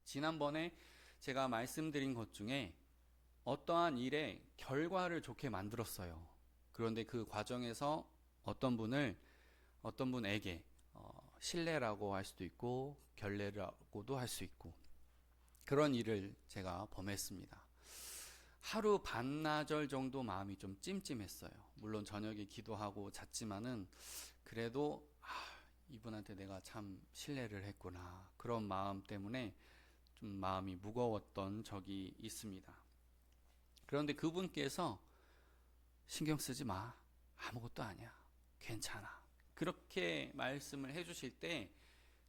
지난번에 제가 말씀드린 것 중에 어떠한 일의 결과를 좋게 만들었어요. 그런데 그 과정에서 어떤 분에게 신뢰라고 할 수도 있고 결례라고도 할 수 있고 그런 일을 제가 범했습니다. 하루 반나절 정도 마음이 좀 찜찜했어요. 물론 저녁에 기도하고 잤지만은 그래도 이분한테 내가 참 신뢰를 했구나. 그런 마음 때문에 좀 마음이 무거웠던 적이 있습니다. 그런데 그분께서 신경 쓰지 마. 아무것도 아니야. 괜찮아. 그렇게 말씀을 해주실 때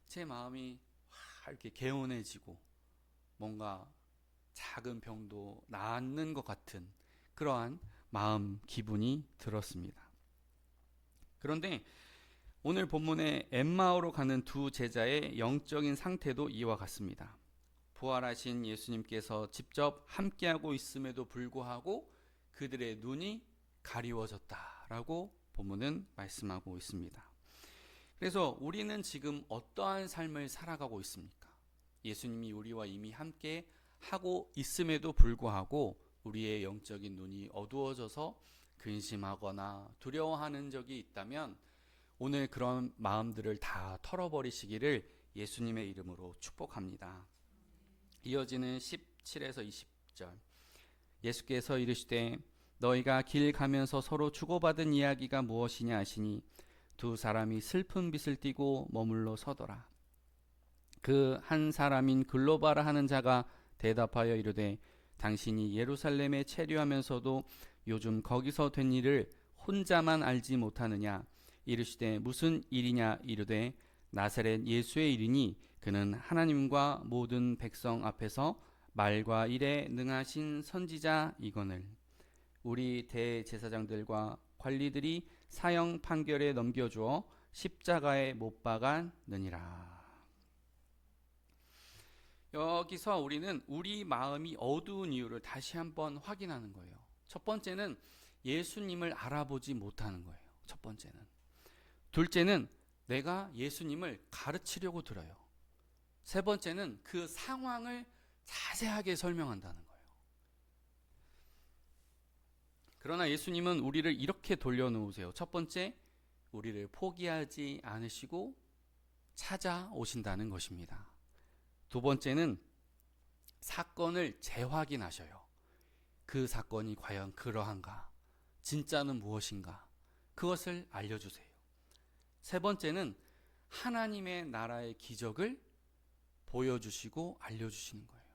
제 마음이 이렇게 개운해지고 뭔가 작은 병도 낫는 것 같은 그러한 마음 기분이 들었습니다. 그런데 오늘 본문의 엠마오로 가는 두 제자의 영적인 상태도 이와 같습니다. 부활하신 예수님께서 직접 함께하고 있음에도 불구하고 그들의 눈이 가리워졌다라고 본문은 말씀하고 있습니다. 그래서 우리는 지금 어떠한 삶을 살아가고 있습니까? 예수님이 우리와 이미 함께 하고 있음에도 불구하고 우리의 영적인 눈이 어두워져서 근심하거나 두려워하는 적이 있다면 오늘 그런 마음들을 다 털어버리시기를 예수님의 이름으로 축복합니다. 이어지는 17에서 20절. 예수께서 이르시되 너희가 길 가면서 서로 주고받은 이야기가 무엇이냐 하시니 두 사람이 슬픈 빛을 띠고 머물러 서더라. 그 한 사람인 글로바라 하는 자가 대답하여 이르되 당신이 예루살렘에 체류하면서도 요즘 거기서 된 일을 혼자만 알지 못하느냐. 이르시되 무슨 일이냐. 이르되 나사렛 예수의 일이니 그는 하나님과 모든 백성 앞에서 말과 일에 능하신 선지자이거늘 우리 대제사장들과 관리들이 사형 판결에 넘겨주어 십자가에 못 박았느니라. 여기서 우리는 우리 마음이 어두운 이유를 다시 한번 확인하는 거예요. 첫 번째는 예수님을 알아보지 못하는 거예요. 첫 번째는. 둘째는 내가 예수님을 가르치려고 들어요. 세 번째는 그 상황을 자세하게 설명한다는 거예요. 그러나 예수님은 우리를 이렇게 돌려놓으세요. 첫 번째, 우리를 포기하지 않으시고 찾아오신다는 것입니다. 두 번째는 사건을 재확인하셔요. 그 사건이 과연 그러한가? 진짜는 무엇인가? 그것을 알려주세요. 세 번째는 하나님의 나라의 기적을 보여주시고 알려주시는 거예요.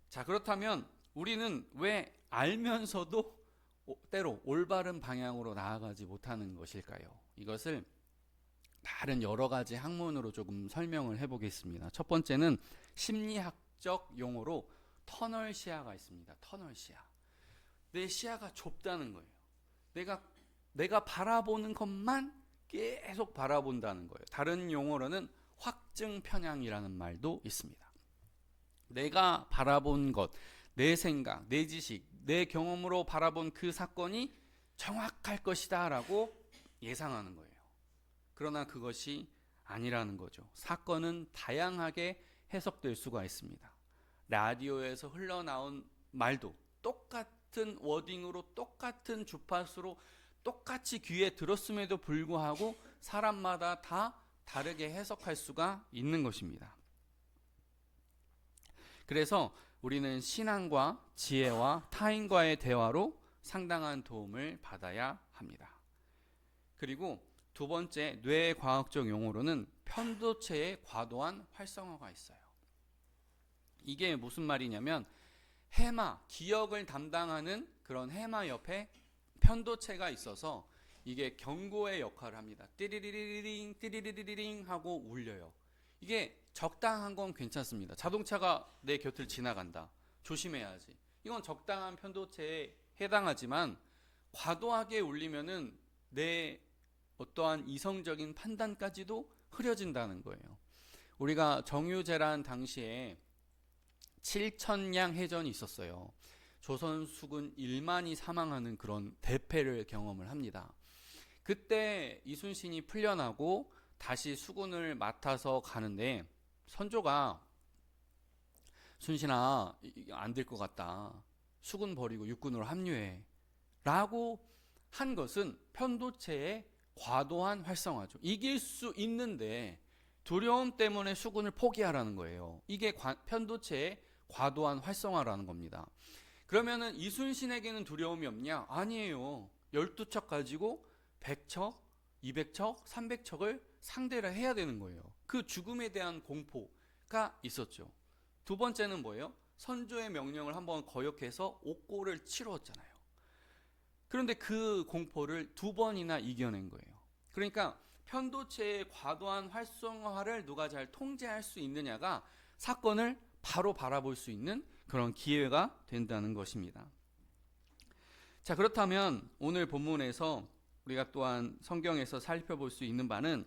자, 그렇다면 우리는 왜 알면서도 때로 올바른 방향으로 나아가지 못하는 것일까요? 이것을 다른 여러 가지 학문으로 조금 설명을 해보겠습니다. 첫 번째는 심리학적 용어로 터널 시야가 있습니다. 터널 시야. 내 시야가 좁다는 거예요. 내가 바라보는 것만 계속 바라본다는 거예요. 다른 용어로는 확증 편향이라는 말도 있습니다. 내가 바라본 것, 내 생각, 내 지식, 내 경험으로 바라본 그 사건이 정확할 것이다 라고 예상하는 거예요. 그러나 그것이 아니라는 거죠. 사건은 다양하게 해석될 수가 있습니다. 라디오에서 흘러나온 말도 똑같은 워딩으로 똑같은 주파수로 똑같이 귀에 들었음에도 불구하고 사람마다 다 다르게 해석할 수가 있는 것입니다. 그래서 우리는 신앙과 지혜와 타인과의 대화로 상당한 도움을 받아야 합니다. 그리고 두 번째, 뇌과학적 용어로는 편도체의 과도한 활성화가 있어요. 이게 무슨 말이냐면 해마, 기억을 담당하는 그런 해마 옆에 편도체가 있어서 이게 경고의 역할을 합니다. 띠리리리링 띠리리리링 하고 울려요. 이게 적당한 건 괜찮습니다. 자동차가 내 곁을 지나간다. 조심해야지. 이건 적당한 편도체에 해당하지만 과도하게 울리면은 내 어떠한 이성적인 판단까지도 흐려진다는 거예요. 우리가 정유재란 당시에 7,000량 해전이 있었어요. 조선 수군 1만이 사망하는 그런 대패를 경험을 합니다. 그때 이순신이 풀려나고 다시 수군을 맡아서 가는데 선조가 순신아, 안 될 것 같다. 수군 버리고 육군으로 합류해. 라고 한 것은 편도체의 과도한 활성화죠. 이길 수 있는데 두려움 때문에 수군을 포기하라는 거예요. 이게 편도체의 과도한 활성화라는 겁니다. 그러면은 이순신에게는 두려움이 없냐? 아니에요. 12척 가지고 100척, 200척, 300척을 상대를 해야 되는 거예요. 그 죽음에 대한 공포가 있었죠. 두 번째는 뭐예요? 선조의 명령을 한번 거역해서 옥고를 치루었잖아요. 그런데 그 공포를 2번이나 이겨낸 거예요. 그러니까 편도체의 과도한 활성화를 누가 잘 통제할 수 있느냐가 사건을 바로 바라볼 수 있는 그런 기회가 된다는 것입니다. 자, 그렇다면 오늘 본문에서 우리가 또한 성경에서 살펴볼 수 있는 바는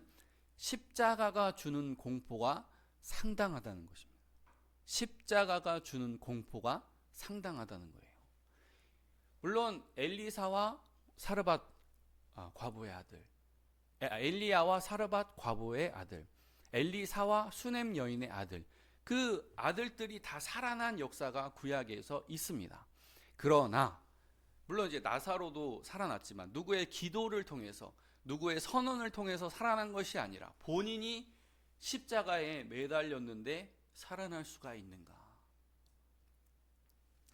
십자가가 주는 공포가 상당하다는 것입니다. 십자가가 주는 공포가 상당하다는 거예요. 물론 엘리사와 사르밧 과부의 아들, 엘리야와 사르밧 과부의 아들, 엘리사와 수넴 여인의 아들, 그 아들들이 다 살아난 역사가 구약에서 있습니다. 그러나 물론 이제 나사로도 살아났지만 누구의 기도를 통해서, 누구의 선언을 통해서 살아난 것이 아니라 본인이 십자가에 매달렸는데 살아날 수가 있는가?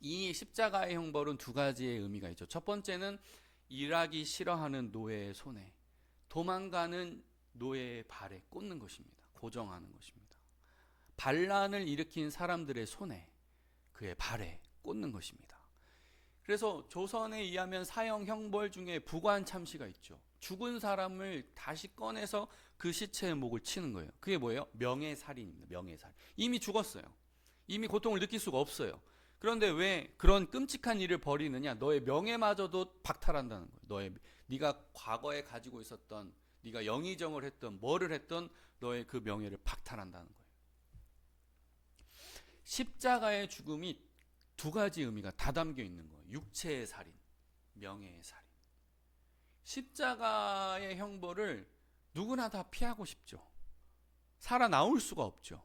이 십자가의 형벌은 2가지의 의미가 있죠. 첫 번째는 일하기 싫어하는 노예의 손에, 도망가는 노예의 발에 꽂는 것입니다. 고정하는 것입니다. 반란을 일으킨 사람들의 손에, 그의 발에 꽂는 것입니다. 그래서 조선에 의하면 사형 형벌 중에 부관참시가 있죠. 죽은 사람을 다시 꺼내서 그 시체의 목을 치는 거예요. 그게 뭐예요? 명예살인입니다. 명예살인. 이미 죽었어요. 이미 고통을 느낄 수가 없어요. 그런데 왜 그런 끔찍한 일을 벌이느냐? 너의 명예마저도 박탈한다는 거예요. 네가 과거에 가지고 있었던, 네가 영의정을 했던, 뭐를 했던 너의 그 명예를 박탈한다는 거예요. 십자가의 죽음이 2가지 의미가 다 담겨 있는 거예요. 육체의 살인, 명예의 살인. 십자가의 형벌을 누구나 다 피하고 싶죠. 살아나올 수가 없죠.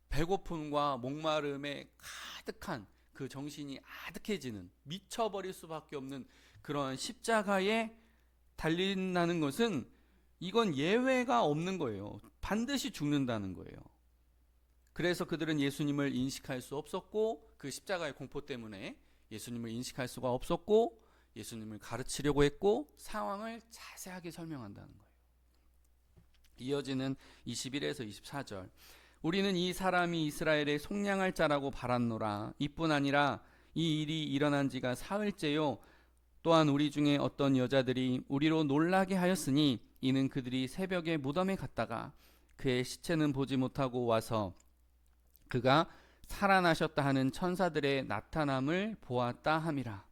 배고픔과 목마름에 가득한 그 정신이 아득해지는, 미쳐버릴 수밖에 없는 그런 십자가에 달린다는 것은 이건 예외가 없는 거예요. 반드시 죽는다는 거예요. 그래서 그들은 예수님을 인식할 수 없었고, 그 십자가의 공포 때문에 예수님을 인식할 수가 없었고, 예수님을 가르치려고 했고, 상황을 자세하게 설명한다는 거예요. 이어지는 21에서 24절. 우리는 이 사람이 이스라엘의 속량할 자라고 바랐노라. 이뿐 아니라 이 일이 일어난 지가 사흘째요. 또한 우리 중에 어떤 여자들이 우리로 놀라게 하였으니 이는 그들이 새벽에 무덤에 갔다가 그의 시체는 보지 못하고 와서 그가 살아나셨다 하는 천사들의 나타남을 보았다 함이라.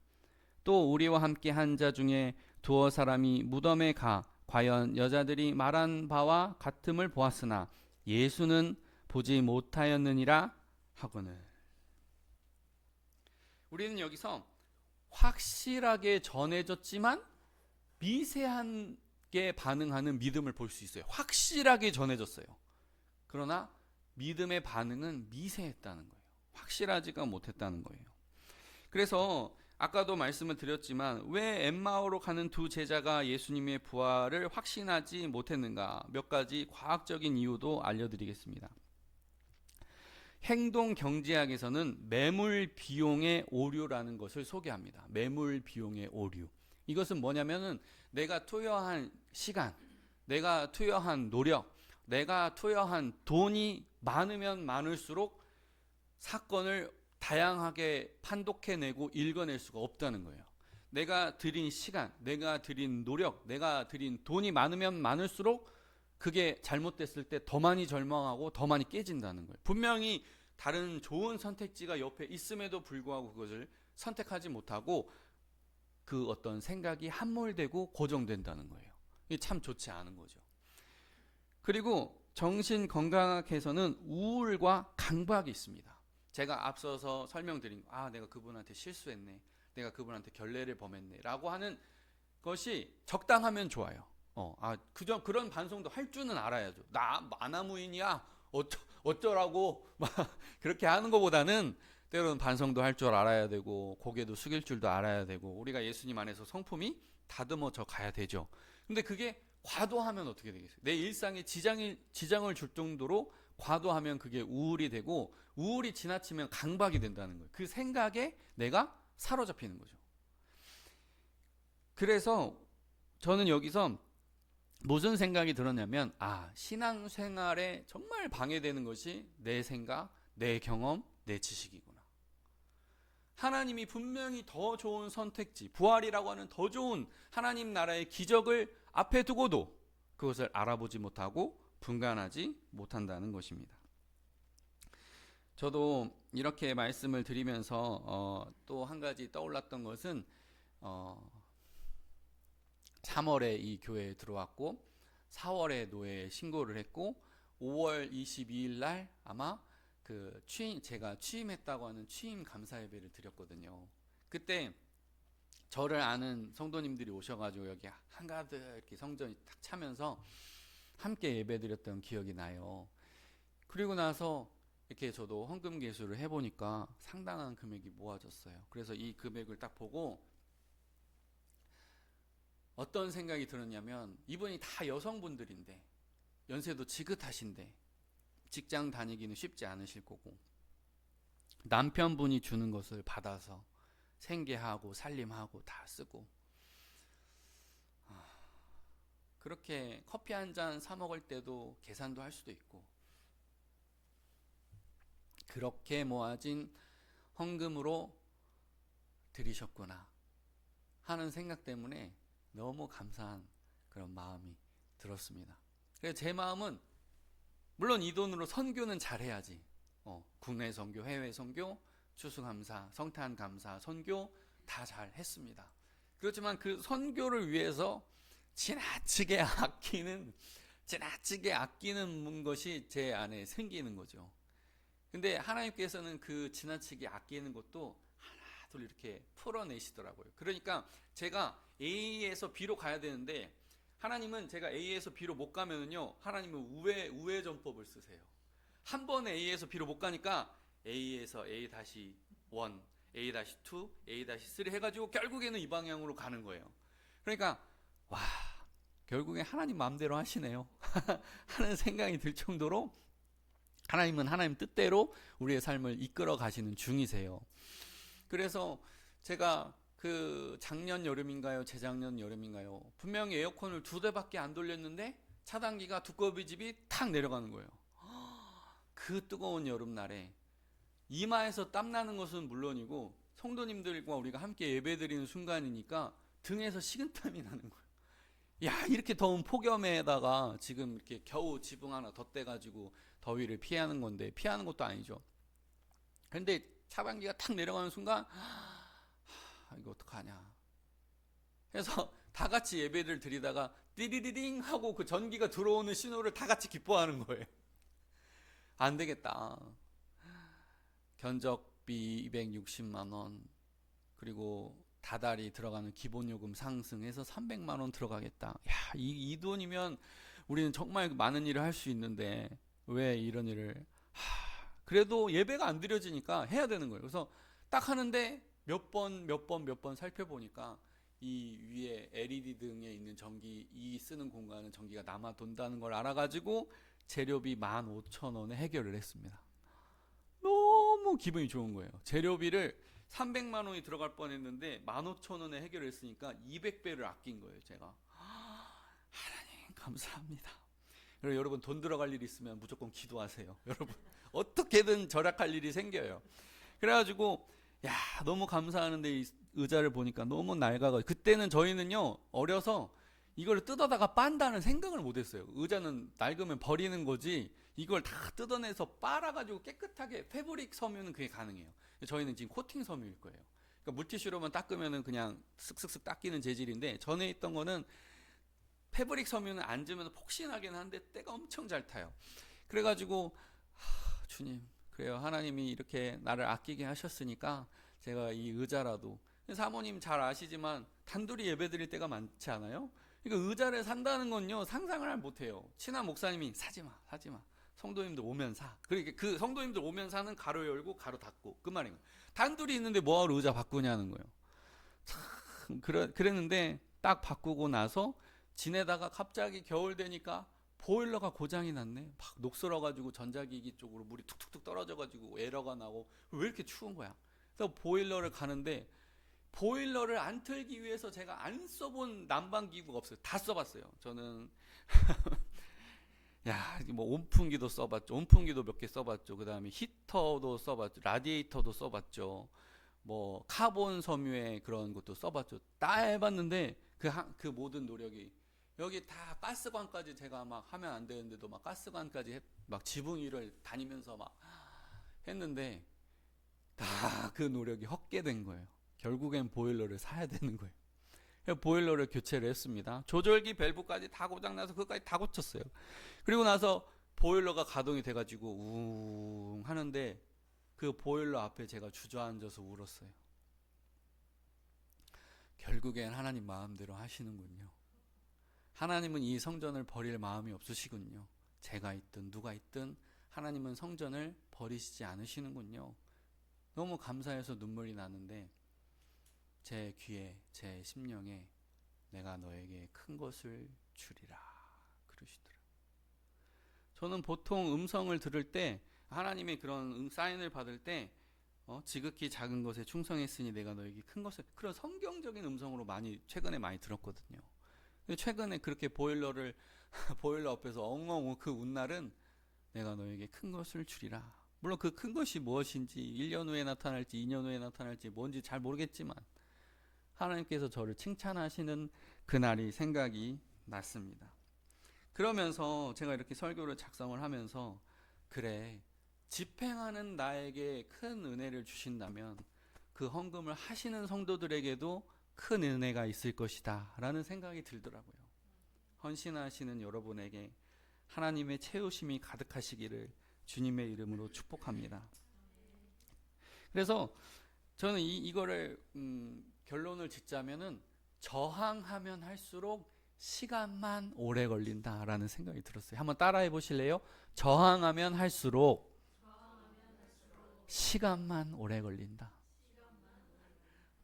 또 우리와 함께 한 자 중에 2 사람이 무덤에 가 과연 여자들이 말한 바와 같음을 보았으나 예수는 보지 못하였느니라 하거늘. 우리는 여기서 확실하게 전해졌지만 미세하게 반응하는 믿음을 볼 수 있어요. 확실하게 전해졌어요. 그러나 믿음의 반응은 미세했다는 거예요. 확실하지가 못했다는 거예요. 그래서 아까도 말씀을 드렸지만 왜 엠마오로 가는 2 제자가 예수님의 부활을 확신하지 못했는가? 몇 가지 과학적인 이유도 알려드리겠습니다. 행동 경제학에서는 매물 비용의 오류라는 것을 소개합니다. 매물 비용의 오류. 이것은 뭐냐면은 내가 투여한 시간, 내가 투여한 노력, 내가 투여한 돈이 많으면 많을수록 사건을 다양하게 판독해내고 읽어낼 수가 없다는 거예요. 내가 들인 시간, 내가 들인 노력, 내가 들인 돈이 많으면 많을수록 그게 잘못됐을 때 더 많이 절망하고 더 많이 깨진다는 거예요. 분명히 다른 좋은 선택지가 옆에 있음에도 불구하고 그것을 선택하지 못하고 그 어떤 생각이 함몰되고 고정된다는 거예요. 이게 참 좋지 않은 거죠. 그리고 정신건강학에서는 우울과 강박이 있습니다. 제가 앞서서 설명드린 내가 그분한테 실수했네, 내가 그분한테 결례를 범했네 라고 하는 것이 적당하면 좋아요. 그런 반성도 할 줄은 알아야죠. 나 마나무인이야, 어쩌라고 막 그렇게 하는 것보다는 때로는 반성도 할 줄 알아야 되고 고개도 숙일 줄도 알아야 되고 우리가 예수님 안에서 성품이 다듬어져 가야 되죠. 근데 그게 과도하면 어떻게 되겠어요? 내 일상에 지장을 줄 정도로 과도하면 그게 우울이 되고 우울이 지나치면 강박이 된다는 거예요. 그 생각에 내가 사로잡히는 거죠. 그래서 저는 여기서 무슨 생각이 들었냐면 신앙생활에 정말 방해되는 것이 내 생각, 내 경험, 내 지식이구나. 하나님이 분명히 더 좋은 선택지, 부활이라고 하는 더 좋은 하나님 나라의 기적을 앞에 두고도 그것을 알아보지 못하고 분간하지 못한다는 것입니다. 저도 이렇게 말씀을 드리면서 또 한 가지 떠올랐던 것은 3월에 이 교회에 들어왔고 4월에 노예에 신고를 했고 5월 22일 날 아마 제가 취임했다고 하는 취임 감사 예배를 드렸거든요. 그때 저를 아는 성도님들이 오셔가지고 여기 한가득 이렇게 성전이 탁 차면서 함께 예배 드렸던 기억이 나요. 그리고 나서 이렇게 저도 헌금 계수를 해보니까 상당한 금액이 모아졌어요. 그래서 이 금액을 딱 보고 어떤 생각이 들었냐면 이분이 다 여성분들인데 연세도 지긋하신데 직장 다니기는 쉽지 않으실 거고 남편분이 주는 것을 받아서 생계하고 살림하고 다 쓰고 그렇게 커피 한 잔 사 먹을 때도 계산도 할 수도 있고 그렇게 모아진 헌금으로 드리셨구나 하는 생각 때문에 너무 감사한 그런 마음이 들었습니다. 그래서 제 마음은 물론 이 돈으로 선교는 잘해야지. 국내 선교, 해외 선교, 추수감사, 성탄감사, 선교 다 잘했습니다. 그렇지만 그 선교를 위해서 지나치게 아끼는 것이 제 안에 생기는 거죠. 근데 하나님께서는 그 지나치게 아끼는 것도 하나 둘 이렇게 풀어내시더라고요. 그러니까 제가 A에서 B로 가야 되는데 하나님은 제가 A에서 B로 못 가면은요, 하나님은 우회 전법을 쓰세요. 한 번에 A에서 B로 못 가니까 A에서 A-1, A-2, A-3 해가지고 결국에는 이 방향으로 가는 거예요. 그러니까 결국에 하나님 마음대로 하시네요 하는 생각이 들 정도로 하나님은 하나님 뜻대로 우리의 삶을 이끌어 가시는 중이세요. 그래서 제가 작년 여름인가요? 재작년 여름인가요? 분명히 에어컨을 2대밖에 안 돌렸는데 차단기가 두꺼비 집이 탁 내려가는 거예요. 그 뜨거운 여름날에 이마에서 땀나는 것은 물론이고 성도님들과 우리가 함께 예배드리는 순간이니까 등에서 식은땀이 나는 거예요. 이렇게 더운 폭염에다가 지금 이렇게 겨우 지붕 하나 덧대가지고 더위를 피하는 건데 피하는 것도 아니죠. 그런데 차단기가 탁 내려가는 순간 이거 어떡하냐 해서 다 같이 예배를 드리다가 띠리리링 하고 그 전기가 들어오는 신호를 다 같이 기뻐하는 거예요. 안 되겠다. 견적비 260만 원 그리고 다달이 들어가는 기본요금 상승해서 300만 원 들어가겠다. 이 돈이면 우리는 정말 많은 일을 할 수 있는데 왜 이런 일을 그래도 예배가 안 드려지니까 해야 되는 거예요. 그래서 딱 하는데 몇 번 살펴보니까 이 위에 LED 등에 있는 전기, 이 쓰는 공간은 전기가 남아 돈다는 걸 알아가지고 재료비 15,000원에 해결을 했습니다. 너무 기분이 좋은 거예요. 재료비를 300만 원이 들어갈 뻔했는데 15,000원에 해결했으니까 200배를 아낀 거예요. 제가 하나님 감사합니다. 그리고 여러분 돈 들어갈 일 있으면 무조건 기도하세요. 여러분 어떻게든 절약할 일이 생겨요. 그래가지고 너무 감사하는데 이 의자를 보니까 너무 낡아가지고 그때는 저희는요 어려서 이걸 뜯어다가 빤다는 생각을 못했어요. 의자는 낡으면 버리는 거지 이걸 다 뜯어내서 빨아가지고 깨끗하게 패브릭 섬유는 그게 가능해요. 저희는 지금 코팅 섬유일 거예요. 그러니까 물티슈로만 닦으면은 그냥 쓱쓱쓱 닦이는 재질인데 전에 있던 거는 패브릭 섬유는 앉으면 폭신하긴 한데 때가 엄청 잘 타요. 그래가지고 주님 그래요. 하나님이 이렇게 나를 아끼게 하셨으니까 제가 이 의자라도 사모님 잘 아시지만 단둘이 예배드릴 때가 많지 않아요? 그러니까 의자를 산다는 건요 상상을 못해요. 친한 목사님이 사지마 성도님들 오면 사. 그러니까 그 성도님들 오면 사는 가로 열고 가로 닫고 그 말인 거예요. 단둘이 있는데 뭐하러 의자 바꾸냐는 거예요. 참 그랬는데 딱 바꾸고 나서 지내다가 갑자기 겨울 되니까 보일러가 고장이 났네. 막 녹슬어가지고 전자기기 쪽으로 물이 툭툭툭 떨어져가지고 에러가 나고 왜 이렇게 추운 거야. 그래서 보일러를 가는데 보일러를 안 틀기 위해서 제가 안 써본 난방기구가 없어요. 다 써봤어요. 저는 야, 뭐 온풍기도 써봤죠. 온풍기도 몇 개 써봤죠. 그 다음에 히터도 써봤죠. 라디에이터도 써봤죠. 뭐 카본 섬유의 그런 것도 써봤죠. 다 해봤는데 그 모든 노력이 여기 다 가스관까지 제가 막 하면 안 되는데도 막 가스관까지 막 지붕 위를 다니면서 막 했는데 다 그 노력이 헛개된 거예요. 결국엔 보일러를 사야 되는 거예요. 보일러를 교체를 했습니다. 조절기 밸브까지 다 고장나서 그것까지 다 고쳤어요. 그리고 나서 보일러가 가동이 돼가지고 웅 하는데 그 보일러 앞에 제가 주저앉아서 울었어요. 결국엔 하나님 마음대로 하시는군요. 하나님은 이 성전을 버릴 마음이 없으시군요. 제가 있든 누가 있든 하나님은 성전을 버리시지 않으시는군요. 너무 감사해서 눈물이 나는데 제 귀에 제 심령에 내가 너에게 큰 것을 주리라 그러시더라고요. 저는 보통 음성을 들을 때 하나님의 그런 사인을 받을 때 지극히 작은 것에 충성했으니 내가 너에게 큰 것을, 그런 성경적인 음성으로 최근에 많이 들었거든요. 근데 최근에 그렇게 보일러 앞에서 엉엉 그 운날은 내가 너에게 큰 것을 주리라. 물론 그 큰 것이 무엇인지 1년 후에 나타날지 2년 후에 나타날지 뭔지 잘 모르겠지만 하나님께서 저를 칭찬하시는 그날이 생각이 났습니다. 그러면서 제가 이렇게 설교를 작성을 하면서 그래, 집행하는 나에게 큰 은혜를 주신다면 그 헌금을 하시는 성도들에게도 큰 은혜가 있을 것이다 라는 생각이 들더라고요. 헌신하시는 여러분에게 하나님의 채우심이 가득하시기를 주님의 이름으로 축복합니다. 그래서 저는 이거를 결론을 짓자면은 저항하면 할수록 시간만 오래 걸린다라는 생각이 들었어요. 한번 따라해 보실래요? 저항하면 할수록 시간만 오래 걸린다.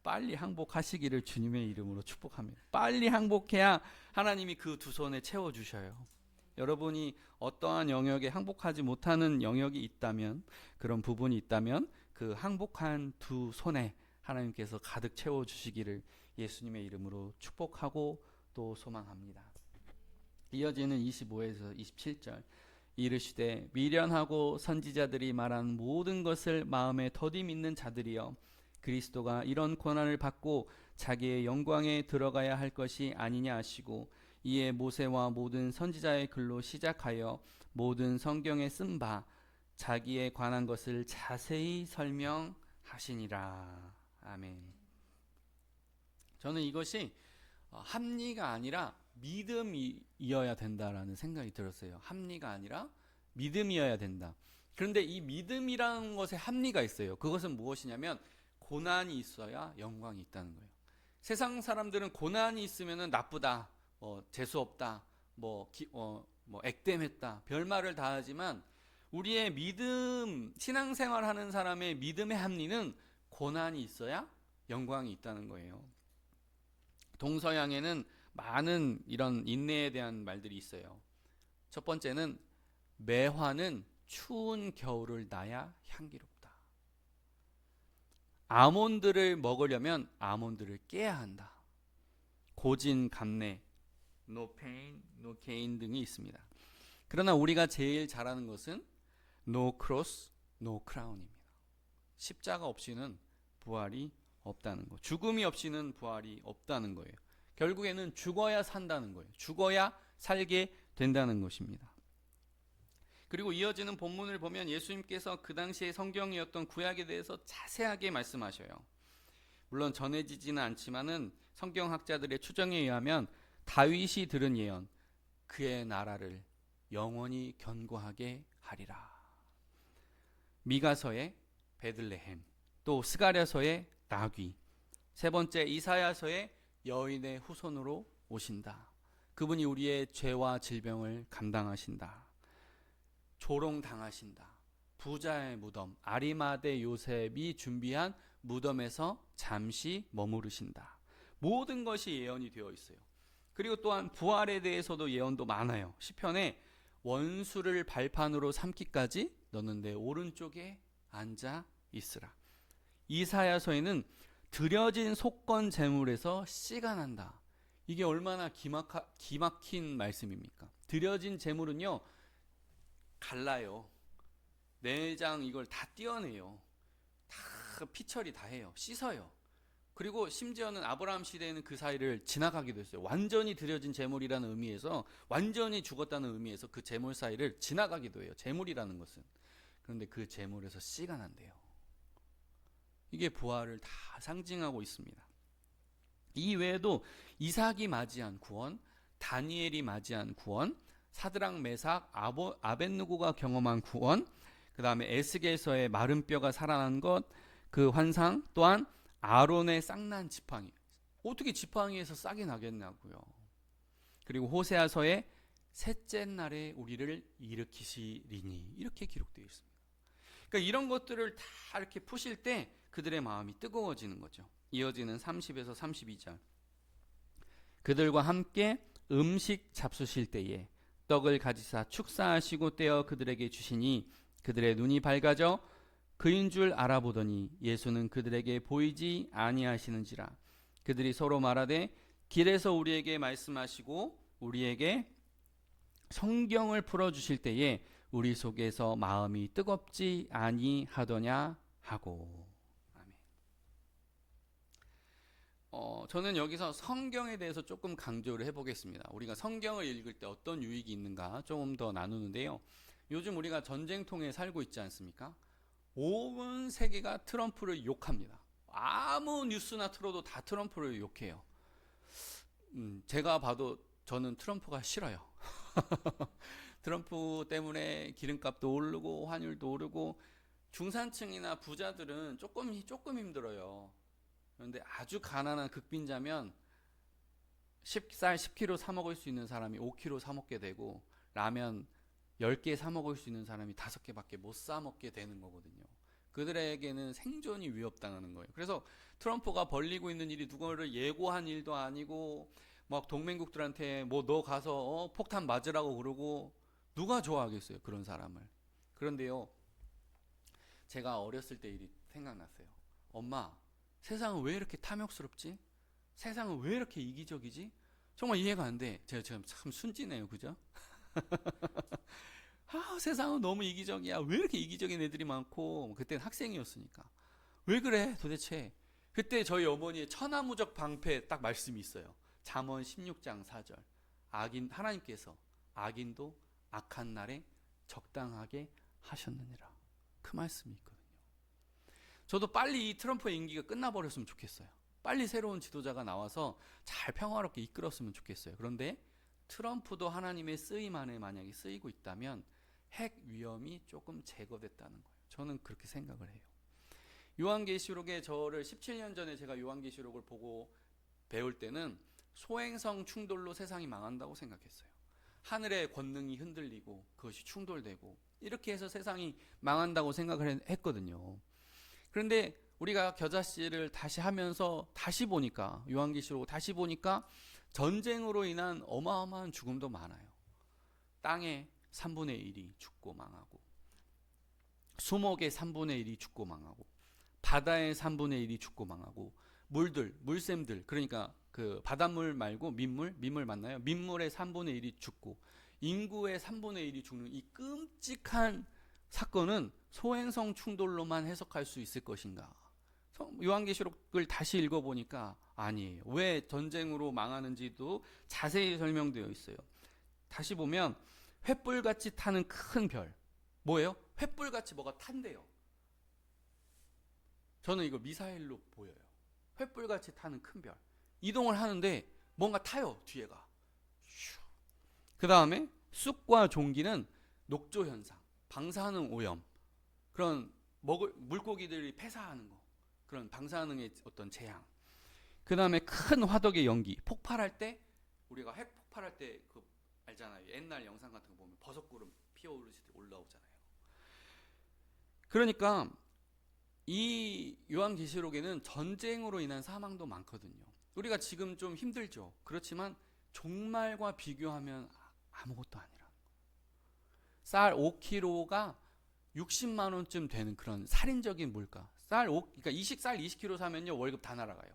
빨리 항복하시기를 주님의 이름으로 축복합니다. 빨리 항복해야 하나님이 그 두 손에 채워주셔요. 여러분이 어떠한 영역에 항복하지 못하는 영역이 있다면, 그런 부분이 있다면 그 항복한 두 손에 하나님께서 가득 채워주시기를 예수님의 이름으로 축복하고 또 소망합니다. 이어지는 25에서 27절 이르시되 미련하고 선지자들이 말한 모든 것을 마음에 더디 믿는 자들이여 그리스도가 이런 고난을 받고 자기의 영광에 들어가야 할 것이 아니냐 하시고 이에 모세와 모든 선지자의 글로 시작하여 모든 성경에 쓴 바 자기에 관한 것을 자세히 설명하시니라. 아멘. 저는 이것이 합리가 아니라 믿음이어야 된다라는 생각이 들었어요. 합리가 아니라 믿음이어야 된다. 그런데 이 믿음이라는 것에 합리가 있어요. 그것은 무엇이냐면 고난이 있어야 영광이 있다는 거예요. 세상 사람들은 고난이 있으면 나쁘다, 재수 없다, 액땜했다, 별말을 다 하지만 우리의 믿음, 신앙생활하는 사람의 믿음의 합리는 고난이 있어야 영광이 있다는 거예요. 동서양에는 많은 이런 인내에 대한 말들이 있어요. 첫 번째는 매화는 추운 겨울을 나야 향기롭다. 아몬드를 먹으려면 아몬드를 깨야 한다. 고진감래, no pain, no gain 등이 있습니다. 그러나 우리가 제일 잘하는 것은 no cross, no crown입니다. 십자가 없이는 부활이 없다는 거. 죽음이 없이는 부활이 없다는 거예요. 결국에는 죽어야 산다는 거예요. 죽어야 살게 된다는 것입니다. 그리고 이어지는 본문을 보면 예수님께서 그 당시의 성경이었던 구약에 대해서 자세하게 말씀하셔요. 물론 전해지지는 않지만은 성경학자들의 추정에 의하면 다윗이 들은 예언, 그의 나라를 영원히 견고하게 하리라. 미가서의 베들레헴, 또 스가랴서의 나귀, 세 번째 이사야서의 여인의 후손으로 오신다. 그분이 우리의 죄와 질병을 감당하신다. 조롱당하신다. 부자의 무덤, 아리마대 요셉이 준비한 무덤에서 잠시 머무르신다. 모든 것이 예언이 되어 있어요. 그리고 또한 부활에 대해서도 예언도 많아요. 시편에 원수를 발판으로 삼기까지 너는 내 오른쪽에 앉아 있으라. 이사야서에는 드려진 속건 제물에서 씨가 난다. 이게 얼마나 기막힌 말씀입니까? 드려진 제물은요, 갈라요. 내장 이걸 다 떼어내요. 다 피처리 다 해요. 씻어요. 그리고 심지어는 아브라함 시대에는 그 사이를 지나가기도 했어요. 완전히 드려진 제물이라는 의미에서, 완전히 죽었다는 의미에서 그 제물 사이를 지나가기도 해요. 제물이라는 것은. 그런데 그 제물에서 씨가 난대요. 이게 부활을 다 상징하고 있습니다. 이 외에도 이삭이 맞이한 구원, 다니엘이 맞이한 구원, 사드락 메삭 아벳느고가 경험한 구원, 그 다음에 에스겔서의 마른 뼈가 살아난 것, 그 환상, 또한 아론의 싹난 지팡이. 어떻게 지팡이에서 싹이 나겠냐고요. 그리고 호세아서의 셋째 날에 우리를 일으키시리니, 이렇게 기록되어 있습니다. 그러니까 이런 것들을 다 이렇게 푸실 때 그들의 마음이 뜨거워지는 거죠. 이어지는 30에서 32절. 그들과 함께 음식 잡수실 때에 떡을 가지사 축사하시고 떼어 그들에게 주시니 그들의 눈이 밝아져 그인 줄 알아보더니 예수는 그들에게 보이지 아니하시는지라. 그들이 서로 말하되 길에서 우리에게 말씀하시고 우리에게 성경을 풀어주실 때에 우리 속에서 마음이 뜨겁지 아니하더냐 하고. 아멘. 저는 여기서 성경에 대해서 조금 강조를 해보겠습니다. 우리가 성경을 읽을 때 어떤 유익이 있는가 조금 더 나누는데요. 요즘 우리가 전쟁통에 살고 있지 않습니까? 온 세계가 트럼프를 욕합니다. 아무 뉴스나 틀어도 다 트럼프를 욕해요. 제가 봐도 저는 트럼프가 싫어요. 트럼프 때문에 기름값도 오르고 환율도 오르고 중산층이나 부자들은 조금 힘들어요. 그런데 아주 가난한 극빈자면 쌀 10kg 사 먹을 수 있는 사람이 5kg 사 먹게 되고 라면 10개 사 먹을 수 있는 사람이 5개밖에 못 사 먹게 되는 거거든요. 그들에게는 생존이 위협당하는 거예요. 그래서 트럼프가 벌리고 있는 일이 누구를 예고한 일도 아니고 막 동맹국들한테 뭐 너 가서 폭탄 맞으라고 그러고 누가 좋아하겠어요, 그런 사람을. 그런데요, 제가 어렸을 때 일이 생각났어요. 엄마, 세상은 왜 이렇게 탐욕스럽지? 세상은 왜 이렇게 이기적이지? 정말 이해가 안 돼. 제가 지금 참 순진해요, 그죠? 세상은 너무 이기적이야. 왜 이렇게 이기적인 애들이 많고. 그때는 학생이었으니까. 왜 그래 도대체. 그때 저희 어머니의 천하무적 방패 딱 말씀이 있어요. 잠언 16장 4절. 하나님께서 악인도 악한 날에 적당하게 하셨느니라. 그 말씀이 있거든요. 저도 빨리 이 트럼프의 임기가 끝나버렸으면 좋겠어요. 빨리 새로운 지도자가 나와서 잘 평화롭게 이끌었으면 좋겠어요. 그런데 트럼프도 하나님의 쓰임 안에 만약에 쓰이고 있다면 핵 위험이 조금 제거됐다는 거예요. 저는 그렇게 생각을 해요. 요한계시록에 저를 17년 전에 제가 요한계시록을 보고 배울 때는 소행성 충돌로 세상이 망한다고 생각했어요. 하늘의 권능이 흔들리고 그것이 충돌되고 이렇게 해서 세상이 망한다고 생각을 했거든요. 그런데 우리가 겨자씨를 다시 하면서 다시 보니까, 요한계시록 다시 보니까 전쟁으로 인한 어마어마한 죽음도 많아요. 땅의 3분의 1이 죽고 망하고, 수목의 3분의 1이 죽고 망하고, 바다의 3분의 1이 죽고 망하고, 물샘들, 그러니까 그 바닷물 말고 민물 맞나요? 민물의 3분의 1이 죽고, 인구의 3분의 1이 죽는 이 끔찍한 사건은 소행성 충돌로만 해석할 수 있을 것인가? 요한계시록을 다시 읽어보니까 아니에요. 왜 전쟁으로 망하는지도 자세히 설명되어 있어요. 다시 보면 횃불같이 타는 큰 별. 뭐예요? 횃불같이 뭐가 탄대요. 저는 이거 미사일로 보여요. 횃불같이 타는 큰 별. 이동을 하는데 뭔가 타요, 뒤에가. 그 다음에 쑥과 종기는 녹조 현상, 방사능 오염, 그런 물고기들이 폐사하는 거, 그런 방사능의 어떤 재앙. 그 다음에 큰 화덕의 연기, 폭발할 때, 우리가 핵 폭발할 때 그 알잖아요. 옛날 영상 같은 거 보면 버섯구름 피어오르듯이 올라오잖아요. 그러니까 이 요한계시록에는 전쟁으로 인한 사망도 많거든요. 우리가 지금 좀 힘들죠. 그렇지만 종말과 비교하면 아무것도 아니라. 쌀 5kg가 60만 원쯤 되는 그런 살인적인 물가. 그러니까 쌀 20kg 사면요 월급 다 날아가요.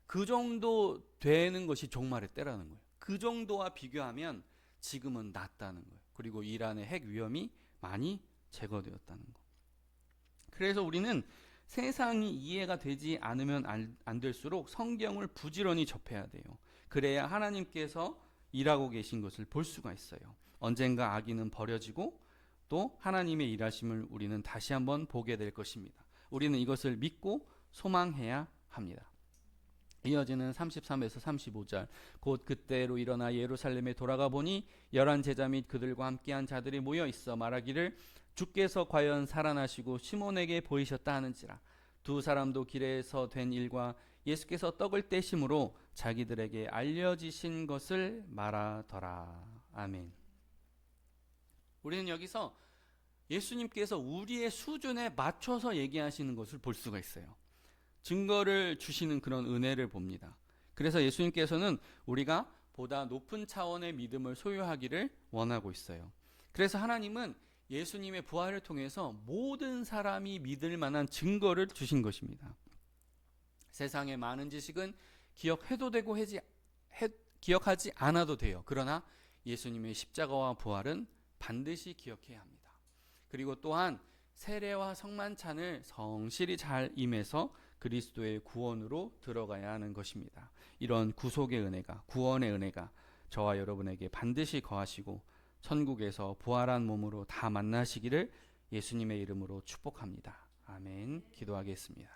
그 정도 되는 것이 종말의 때라는 거예요. 그 정도와 비교하면 지금은 낫다는 거예요. 그리고 이란의 핵 위험이 많이 제거되었다는 거. 그래서 우리는 세상이 이해가 되지 않으면 안 될수록 성경을 부지런히 접해야 돼요. 그래야 하나님께서 일하고 계신 것을 볼 수가 있어요. 언젠가 악인은 버려지고 또 하나님의 일하심을 우리는 다시 한번 보게 될 것입니다. 우리는 이것을 믿고 소망해야 합니다. 이어지는 33에서 35절. 곧 그때로 일어나 예루살렘에 돌아가 보니 열한 제자 및 그들과 함께한 자들이 모여 있어 말하기를 주께서 과연 살아나시고 시몬에게 보이셨다 하는지라. 두 사람도 길에서 된 일과 예수께서 떡을 떼심으로 자기들에게 알려지신 것을 말하더라. 아멘. 우리는 여기서 예수님께서 우리의 수준에 맞춰서 얘기하시는 것을 볼 수가 있어요. 증거를 주시는 그런 은혜를 봅니다. 그래서 예수님께서는 우리가 보다 높은 차원의 믿음을 소유하기를 원하고 있어요. 그래서 하나님은 예수님의 부활을 통해서 모든 사람이 믿을 만한 증거를 주신 것입니다. 세상의 많은 지식은 기억해도 되고 기억하지 않아도 돼요. 그러나 예수님의 십자가와 부활은 반드시 기억해야 합니다. 그리고 또한 세례와 성만찬을 성실히 잘 임해서 그리스도의 구원으로 들어가야 하는 것입니다. 이런 구속의 은혜가, 구원의 은혜가 저와 여러분에게 반드시 거하시고 천국에서 부활한 몸으로 다 만나시기를 예수님의 이름으로 축복합니다. 아멘. 기도하겠습니다.